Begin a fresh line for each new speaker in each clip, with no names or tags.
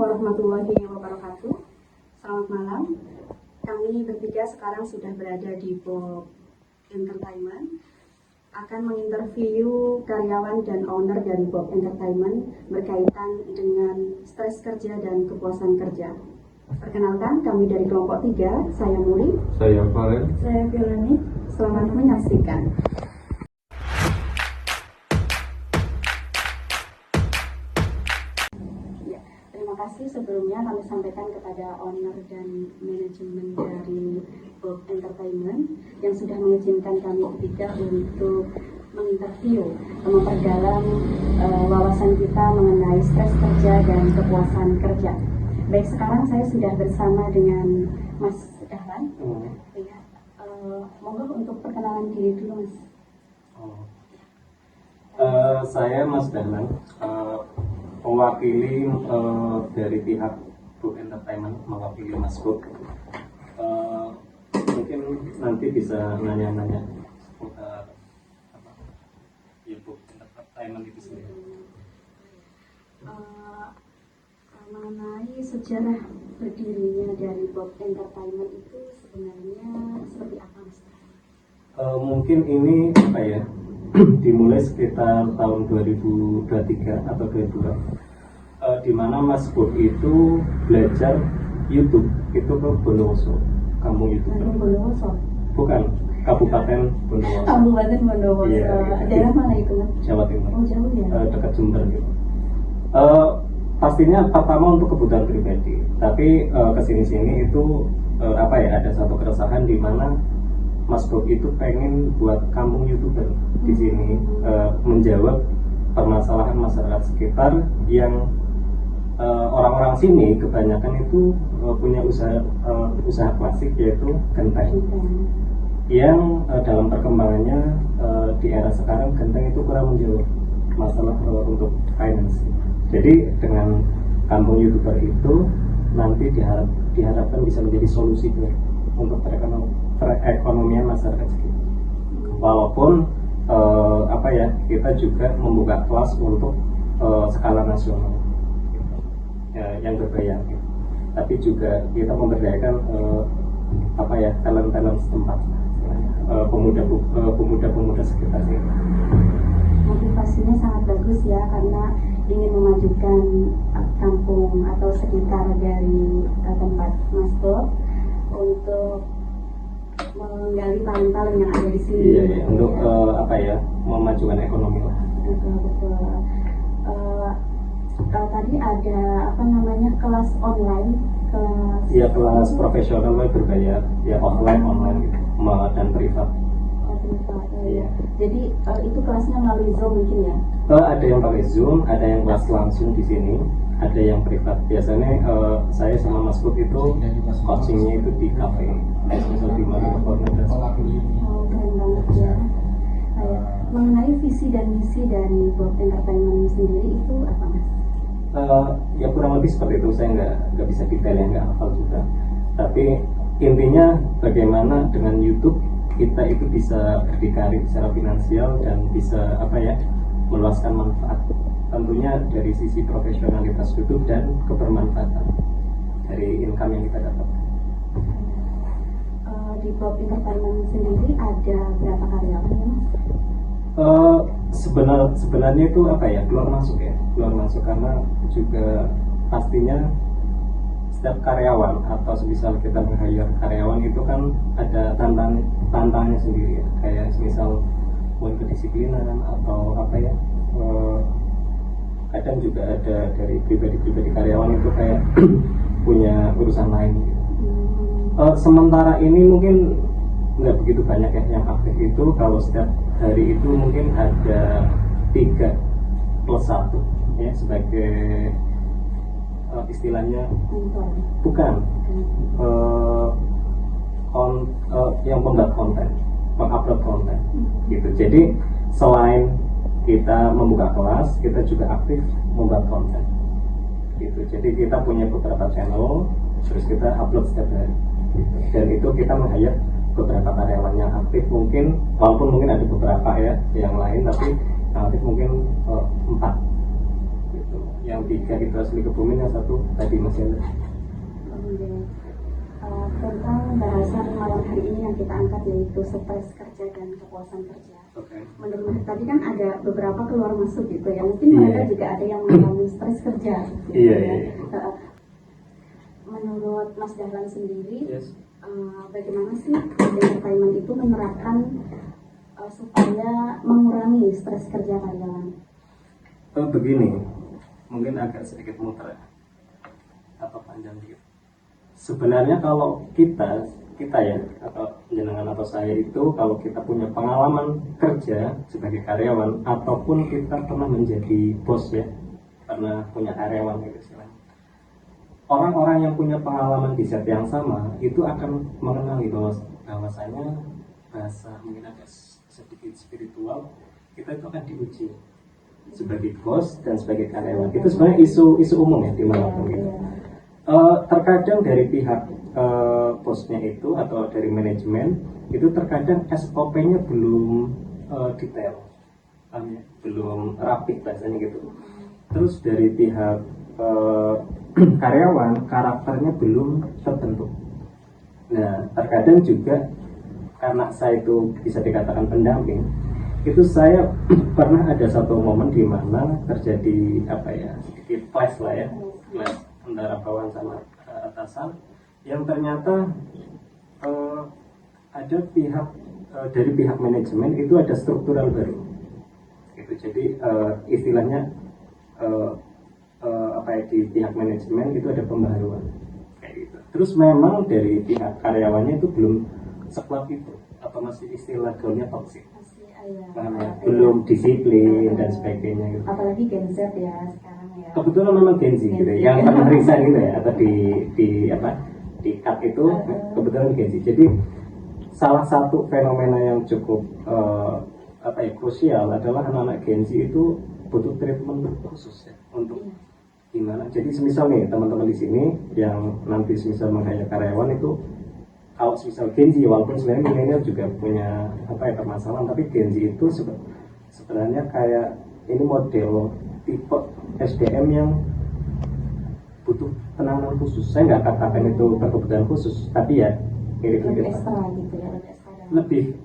warahmatullahi wabarakatuh. Selamat malam. Kami bertiga sekarang sudah berada di Bob Entertainment, akan menginterview karyawan dan owner dari Bob Entertainment berkaitan dengan stres kerja dan kepuasan kerja. Perkenalkan, kami dari kelompok 3, saya Muri,
saya Farel,
saya Fiolani. Selamat menyaksikan. Terima kasih sebelumnya kami sampaikan kepada owner dan manajemen dari Bob Entertainment yang sudah mengizinkan kami bertiga untuk menginterview, memperdalam wawasan kita mengenai stres kerja dan kepuasan kerja. Baik, sekarang saya sudah bersama dengan Mas Dahlan. Ya, monggo untuk perkenalan diri dulu, Mas.
Saya Mas Dahlan, mewakili dari pihak Bob Entertainment, mewakili Mas Bob. Mungkin nanti bisa nanya-nanya seputar Bob Entertainment itu sendiri.
Mengenai sejarah berdirinya dari Bob Entertainment itu sebenarnya seperti apa, Mas?
Mungkin ini apa ya? Dimulai sekitar tahun 2023 atau 2022, di mana Mas Bob itu belajar YouTube itu ke Bondowoso, kampung YouTuber.
Bondowoso?
Bukan, Kabupaten Bondowoso.
Kabupaten Bondowoso.
Iya,
daerah mana itu, Mas?
Jawa Timur.
Oh, jauh ya.
Dekat Jember gitu. Pastinya pertama untuk kebutuhan pribadi, tapi kesini-sini itu ada satu keresahan di mana Mas Bob itu pengen buat kampung YouTuber di sini, menjawab permasalahan masyarakat sekitar yang orang-orang sini kebanyakan itu punya usaha klasik, yaitu genteng. Yang dalam perkembangannya di era sekarang genteng itu kurang menjawab masalah untuk finance. Jadi dengan kampung YouTuber itu nanti diharapkan bisa menjadi solusi untuk perekonomian masyarakat sekitar. Walaupun kita juga membuka kelas untuk skala nasional yang berbayar, tapi juga kita memberdayakan talent-talent setempat, pemuda-pemuda sekitar sini.
Motivasinya sangat bagus ya, karena ingin memajukan kampung atau sekitar dari tempat Mas Bob untuk menggali talent-talent yang ada di sini.
Iya, untuk memajukan ekonomi lah.
Betul. Tadi ada kelas online,
kelas profesional berbayar, ya online gitu, dan privat.
Privat.
Iya.
Jadi itu kelasnya melalui Zoom mungkin ya?
Ada yang pakai Zoom, ada yang kelas langsung di sini, ada yang privat. Biasanya saya sama Mas Bob itu coachingnya itu di cafe, misal di Marina Corner.
Oh, keren banget ya. Mengenai visi dan misi dari Bob Entertainment sendiri itu apa, Mas?
Ya kurang lebih seperti itu. Saya nggak bisa detail, nggak hafal juga. Tapi intinya bagaimana dengan YouTube kita itu bisa berdikari secara finansial dan bisa meluaskan manfaat, tentunya dari sisi profesionalitas YouTube dan kebermanfaatan dari income yang kita dapat.
Di Bob Entertainment sendiri ada berapa karyawan ya, Mas?
Sebenarnya itu keluar masuk karena juga pastinya setiap karyawan atau semisal kita meng-hire karyawan itu kan ada tantangannya sendiri ya, kayak semisal kedisiplinan atau kadang juga ada dari pribadi karyawan itu kayak punya urusan lain gitu. Sementara ini mungkin nggak begitu banyak ya yang aktif itu. Kalau setiap hari itu mungkin ada 3+1 ya, sebagai istilahnya bukan yang pembuat konten, mengupload konten gitu. Jadi selain kita membuka kelas, kita juga aktif membuat konten gitu. Jadi kita punya beberapa channel, terus kita upload setiap hari gitu. Dan itu kita meng-hire beberapa karyawan yang aktif, mungkin walaupun mungkin ada beberapa ya yang lain, tapi yang aktif mungkin 4 gitu. yang 3 itu asli Kebumen, yang 1 tadi masih ada.
Tentang bahasan malam hari ini yang kita angkat yaitu stres kerja dan kepuasan kerja. Menurut tadi kan ada beberapa keluar masuk gitu ya, mungkin mereka juga ada yang mengalami stres kerja gitu ya. Menurut Mas Dahlan sendiri, bagaimana sih entertainment itu menerapkan supaya mengurangi stres kerja karyawan?
Begini, mungkin agak sedikit muter atau panjang dikit. Sebenarnya kalau kita ya, atau jenengan atau saya itu, kalau kita punya pengalaman kerja sebagai karyawan ataupun kita pernah menjadi bos ya, pernah punya karyawan gitu istilahnya, orang-orang yang punya pengalaman di set yang sama itu akan mengenali bahwasanya bahasa mungkin agak sedikit spiritual, kita itu akan diuji sebagai bos dan sebagai karyawan. Itu sebenarnya isu umum ya dimanapun gitu. Terkadang dari pihak bosnya itu atau dari manajemen itu terkadang SOP-nya belum detail, belum rapi bahasanya gitu. Terus dari pihak karyawan karakternya belum terbentuk. Nah, terkadang juga karena saya itu bisa dikatakan pendamping, itu saya pernah ada satu momen di mana terjadi sedikit clash lah ya, clash antara bawahan sama atasan, yang ternyata ada pihak dari pihak manajemen itu ada struktural baru gitu. Jadi istilahnya di pihak manajemen itu ada pembaharuan kayak gitu. Terus memang dari pihak karyawannya itu belum sekuat itu, atau masih istilah gaulnya toxic, belum disiplin dan sebagainya gitu.
Apalagi Gen Z ya sekarang ya.
Kebetulan memang Gen Z gitu, yang pernah resign gitu ya, atau di cut itu kebetulan Gen Z. Jadi salah satu fenomena yang cukup krusial adalah anak-anak Gen Z itu butuh treatment khusus ya untuk gimana. Jadi semisal nih teman-teman di sini yang nanti semisal menghayat karyawan itu, kalau semisal Gen Z, walaupun sebenarnya milenial juga punya permasalahan, tapi Gen Z itu sebenarnya kayak ini model tipe SDM yang butuh penanganan khusus. Saya nggak katakan itu berkebutuhan khusus, tapi ya
lebih ekstra gitu ya,
lebih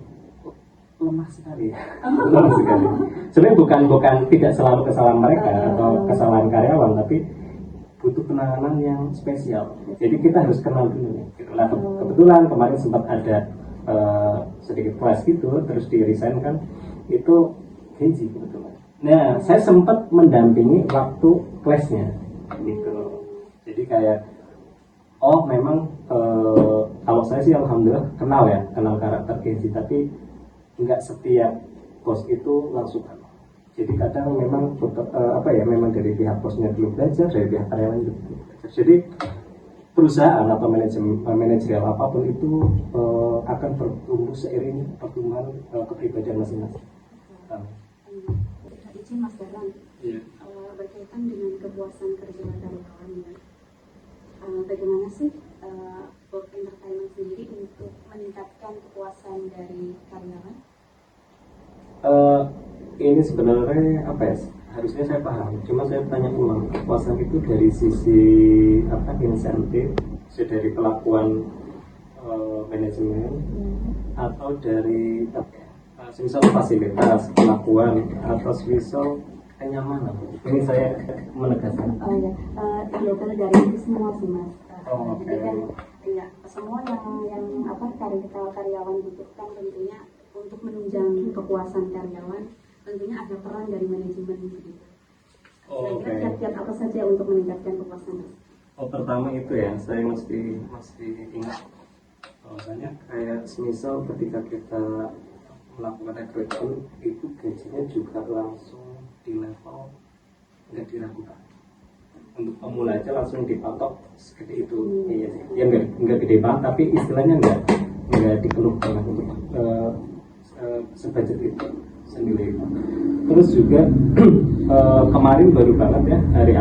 lemah sekali. Lemah sekali. Sebenarnya bukan tidak selalu kesalahan mereka atau kesalahan karyawan, tapi butuh penanganan yang spesial. Jadi kita harus kenal dulu. Kebetulan kemarin sempat ada sedikit class gitu, terus di resign kan itu Gen Z kebetulan. Nah, saya sempat mendampingi waktu classnya gitu. Jadi kayak memang kalau saya sih alhamdulillah kenal karakter Gen Z, tapi nggak setiap bos itu langsung kenal. Jadi kadang memang memang dari pihak bosnya dulu belajar, dari pihak karyawan juga belajar. Jadi perusahaan atau manajerial apapun itu akan bertumbuh seiring pertumbuhan kepribadian masing-masing.
Izin Mas Dahlan, berkaitan dengan kepuasan kerja karyawan ya. Bagaimana sih Work Entertainment sendiri untuk meningkatkan kepuasan dari karyawan?
Ini sebenarnya harusnya saya paham, cuma saya tanya ulang, kepuasan itu dari sisi insentif, dari kelakuan manajemen, atau dari misal fasilitas, kelakuan, atau misal kenyamanan. Ini saya menegaskan.
Global dari itu semua sih Mas.
Okay.
Jadi kan ya, semua yang karyawan butuhkan tentunya untuk menunjang kepuasan karyawan, tentunya ada peran dari manajemen gitu. Kiat-kiat apa saja untuk meningkatkan kepuasan?
Pertama itu ya, saya mesti ingat bahwasanya kayak semisal ketika kita melakukan rekrutmen itu gajinya juga langsung di level nggak diragukan. Untuk pemula aja langsung dipatok segede itu. Iya sih. Ya nggak gede banget, tapi istilahnya nggak dikeluh banget untuk sebudget itu sendiri. Terus juga kemarin baru banget ya, hari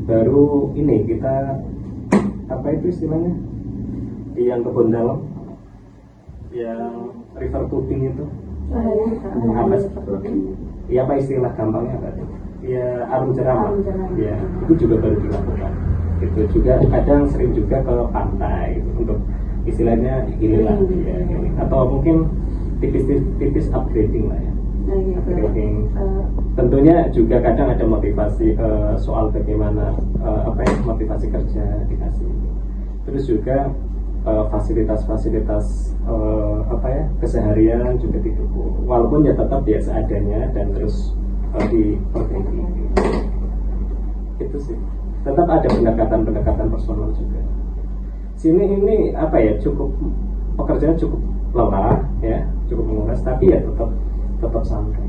baru ini kita itu istilahnya yang kebun dalam, yang river tubing itu. Apa istilah gampangnya ya Arum Jeram.
Arum Jeram.
Ya, itu juga baru dilakukan. Itu juga kadang sering juga ke pantai gitu, untuk istilahnya inilah ya, ini. Atau mungkin tipis upgrading lah ya.
Nah, gitu.
Upgrading. Tentunya juga kadang ada motivasi soal bagaimana motivasi kerja dikasih. Terus juga fasilitas-fasilitas keseharian juga didukung, walaupun ya tetap ya seadanya dan terus diperbaiki. Itu sih, tetap ada pendekatan personal juga. Sini ini cukup pekerjaan cukup lelah ya, cukup menguras, tapi ya tetap santai.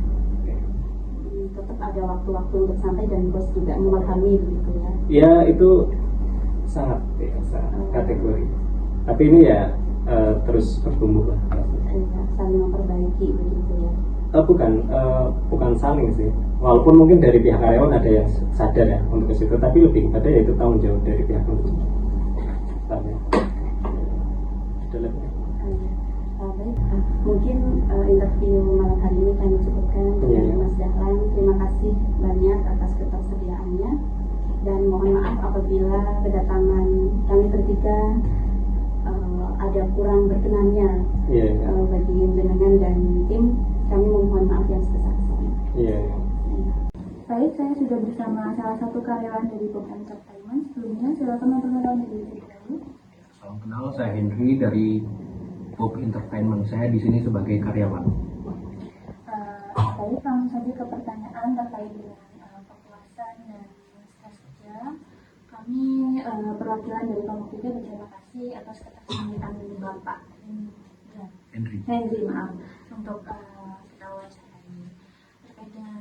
Tetap ada waktu-waktu untuk santai dan bos juga memahami begitu ya.
Ya itu sangat kategori. Tapi ini ya terus bertumbuh lah.
Saling memperbaiki begitu ya.
Bukan saling sih. Walaupun mungkin dari pihak karyawan ada yang sadar ya untuk ke situ, tapi lebih kepada yaitu tanggung jawab dari pihak manajemen.
Baik, mungkin interview malam hari ini kami cukupkan dengan Mas Dahlan. Terima kasih banyak atas ketersediaannya dan mohon maaf apabila kedatangan kami bertiga ada kurang berkenannya bagi jenengan dan tim. Kami mohon maaf yang sebesar-besarnya. Baik, saya sudah bersama salah satu karyawan dari Bob Entertainment. Sebelumnya silakan memperkenalkan diri dulu.
Salam kenal, saya Henry dari Bob Entertainment. Saya di sini sebagai karyawan.
Baik, langsung saja ke pertanyaan terkait dengan kepuasan dan stres kerja. Kami perwakilan dari kelompok 3 berterima kasih atas ketersediaan Bapak Henry untuk kita wawancara ini terkait dengan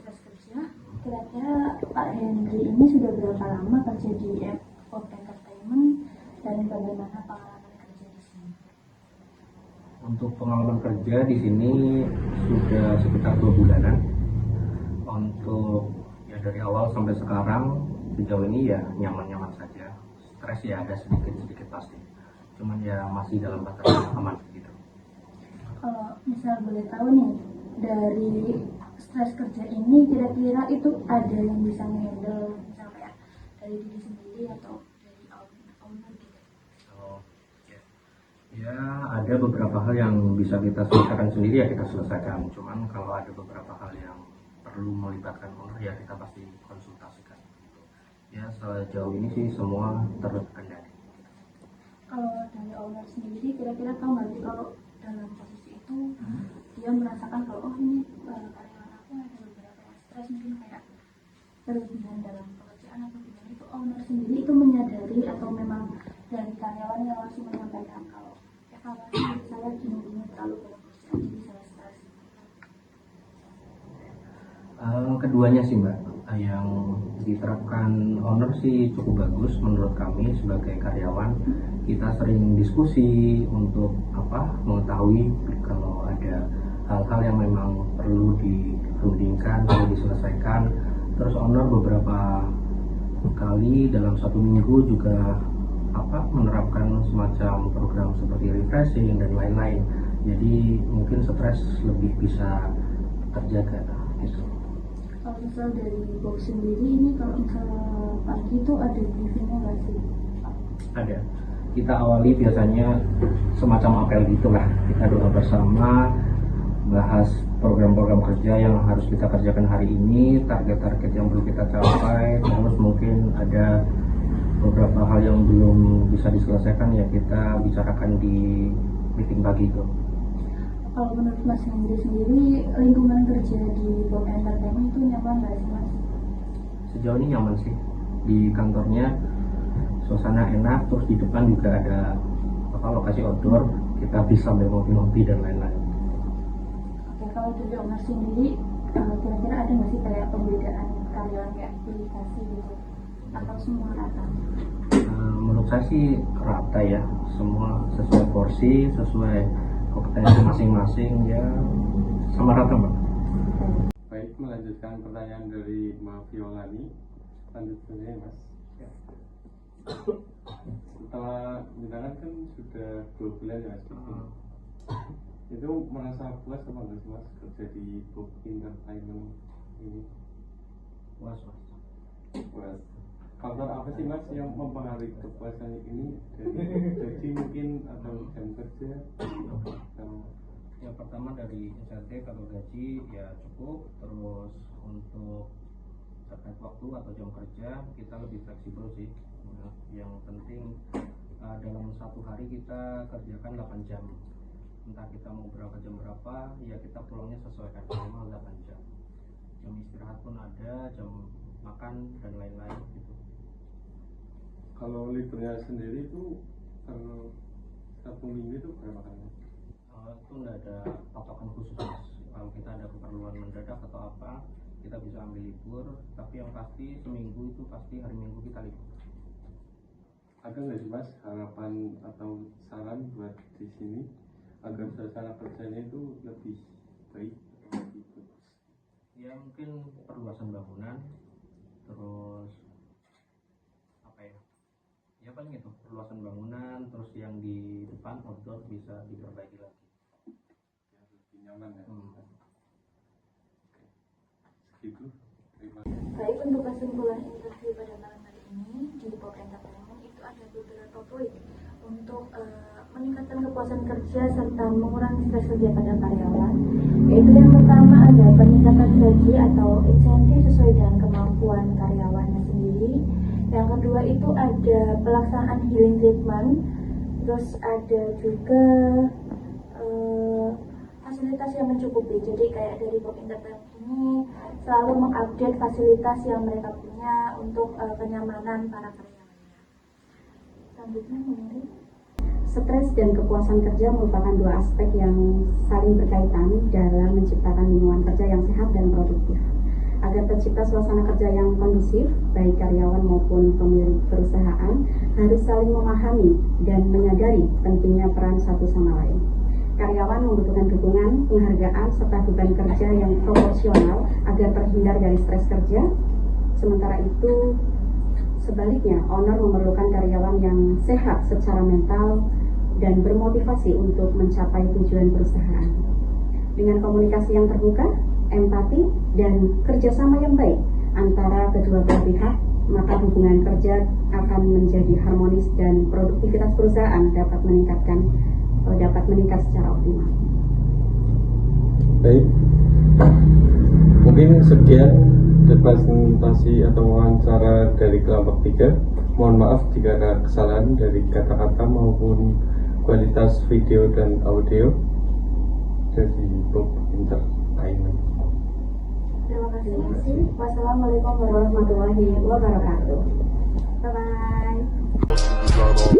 stres kerja. Kira-kira Pak Henry ini sudah berapa lama kerja di Bob Entertainment dan bagaimana pengalaman kerja di sini?
Untuk pengalaman kerja di sini sudah sekitar 2 bulanan. Untuk ya dari awal sampai sekarang sejauh ini ya nyaman-nyaman saja. Stres ya ada sedikit pasti. Cuman ya masih dalam batas aman gitu.
Kalau misal boleh tahu nih, dari stres kerja ini kira-kira itu ada yang bisa handle misal kayak dari diri sendiri atau dari owner gitu?
Ya ada beberapa hal yang bisa kita selesaikan sendiri ya kita selesaikan. Cuman kalau ada beberapa hal yang perlu melibatkan owner ya kita pasti konsultasikan. Ya sejauh ini sih semua terkendali.
Kalau dari owner sendiri kira-kira tahu nggak sih kalau dalam posisi itu dia merasakan kalau ini karyawan aku ada beberapa yang stres mungkin kayak berlebihan dalam pekerjaan atau gimana, itu owner sendiri itu menyadari atau memang dari karyawan yang langsung menyampaikan kalau evaluasi saya gini terlalu dalam pekerjaan jadi saya stres?
Keduanya sih Mbak, yang diterapkan owner sih cukup bagus menurut kami sebagai karyawan. Kita sering diskusi untuk mengetahui kalau ada hal-hal yang memang perlu dirundingkan, perlu diselesaikan. Terus owner beberapa kali dalam 1 minggu juga menerapkan semacam program seperti refreshing dan lain-lain. Jadi mungkin stres lebih bisa terjaga gitu.
Kalau misal dari Bob sendiri ini kalau misal pagi itu ada briefingnya nggak sih?
Ada. Kita awali biasanya semacam apel gitulah. Kita doa bersama, bahas program-program kerja yang harus kita kerjakan hari ini, target-target yang perlu kita capai, terus mungkin ada beberapa hal yang belum bisa diselesaikan ya kita bicarakan di meeting pagi itu.
Kalau menurut Mas Henry sendiri, lingkungan kerja di Bob Entertainment itu nyaman nggak sih Mas?
Sejauh ini nyaman sih. Di kantornya suasana enak, terus di depan juga ada lokasi outdoor, kita bisa sambil ngopi-ngopi dan lain-lain.
Oke, kalau dari owner sendiri, kira-kira ada nggak sih kayak pembedaan karyawan kayak aplikasi gitu? Atau semua rata?
Menurut saya sih rata ya, semua sesuai porsi, sesuai kompetensi masing-masing ya, sama rata Mbak.
Baik, melanjutkan pertanyaan dari Mbak Violani. Lanjut saja Mas. Ya. Setelah jenengan kan sudah 2 bulan ya Mas. Itu merasa puas apa enggak sih Mas kerja di Bob Entertainment
ini?
Puas.
Puas. Faktor apa sih Mas yang mempengaruhi kepuasan ini? Dari gaji mungkin atau jam kerja? Atau
Yang pertama dari insentif atau gaji ya cukup, terus untuk terkait waktu atau jam kerja kita lebih fleksibel sih. Nah, yang penting dalam satu hari kita kerjakan 8 jam, entah kita mau berapa jam berapa ya kita pulangnya sesuaikan minimal 8 jam. Jam istirahat pun ada, jam makan dan lain-lain gitu.
kalau liburnya sendiri itu per satu minggu itu berapa kali?
Itu nggak ada patokan khusus Mas. Kalau kita ada keperluan mendadak atau apa kita bisa ambil libur, tapi yang pasti seminggu itu pasti hari Minggu kita libur.
Ada nggak sih Mas harapan atau saran buat di sini agar suasana kerjanya itu lebih baik atau lebih bagus?
Ya mungkin perluasan bangunan, terus apa ya paling itu perluasan bangunan, terus yang di depan outdoor bisa diperbaiki lagi.
Ya, lebih nyaman ya.
Hmm.
Segitu. Terima kasih.
Baik, untuk kesimpulan interview pada malam hari ini di Pop Entertainment itu ada beberapa poin untuk meningkatkan kepuasan kerja serta mengurangi stres kerja pada karyawan. Yaitu yang pertama ada peningkatan gaji atau insentif sesuai dengan kemampuan karyawannya sendiri. Yang kedua itu ada pelaksanaan healing treatment. Terus ada juga fasilitas yang mencukupi. Jadi kayak dari Pop Entertainment ini selalu mengupdate fasilitas yang mereka punya untuk kenyamanan para karyawannya. Selanjutnya mengenai
Stres dan kepuasan kerja merupakan dua aspek yang saling berkaitan dalam menciptakan lingkungan kerja yang sehat dan produktif. Agar tercipta suasana kerja yang kondusif, baik karyawan maupun pemilik perusahaan harus saling memahami dan menyadari pentingnya peran satu sama lain. Karyawan membutuhkan dukungan, penghargaan, serta beban kerja yang proporsional agar terhindar dari stres kerja. Sementara itu, sebaliknya, owner memerlukan karyawan yang sehat secara mental dan bermotivasi untuk mencapai tujuan perusahaan. Dengan komunikasi yang terbuka, empati, dan kerjasama yang baik antara kedua belah pihak, maka hubungan kerja akan menjadi harmonis dan produktivitas perusahaan dapat meningkat secara optimal.
Baik, mungkin sekian presentasi atau wawancara dari kelompok 3. Mohon maaf jika ada kesalahan dari kata-kata maupun kualitas video dan audio dari Pop Entertainment.
terima
Terima
kasih.
kasih. Wassalamualaikum warahmatullahi wabarakatuh.
Bye bye.
Got all